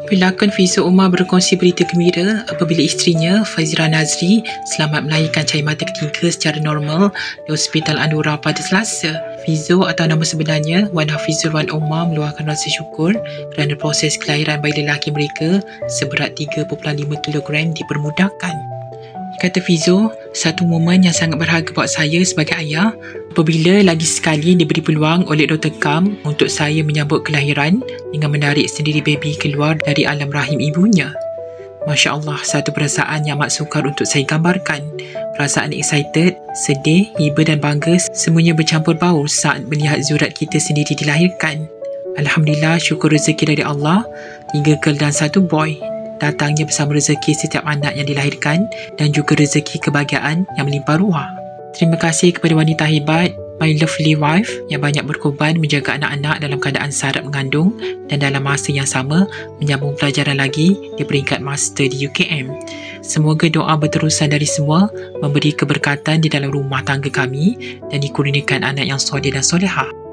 Pelakon Fizo Umar berkongsi berita gembira apabila isterinya Fazira Nazri selamat melahirkan cahaya mata ketiga secara normal di Hospital Anura pada Selasa. Fizo atau nama sebenarnya Wan Hafizul Wan Umar meluahkan rasa syukur kerana proses kelahiran bayi lelaki mereka seberat 3.5 kg dipermudahkan. Kata Fizo, satu momen yang sangat berharga buat saya sebagai ayah apabila lagi sekali diberi peluang oleh Dr. Kam untuk saya menyambut kelahiran dengan menarik sendiri baby keluar dari alam rahim ibunya. Masya Allah, satu perasaan yang amat sukar untuk saya gambarkan. Perasaan excited, sedih, hiba dan bangga semuanya bercampur baur saat melihat zurat kita sendiri dilahirkan. Alhamdulillah, syukur rezeki dari Allah, 3 girl dan 1 boy. Datangnya bersama rezeki setiap anak yang dilahirkan dan juga rezeki kebahagiaan yang melimpah ruah. Terima kasih kepada wanita hebat, my lovely wife yang banyak berkorban menjaga anak-anak dalam keadaan sarat mengandung dan dalam masa yang sama menyambung pelajaran lagi di peringkat master di UKM. Semoga doa berterusan dari semua memberi keberkatan di dalam rumah tangga kami dan dikurniakan anak yang soleh dan solehah.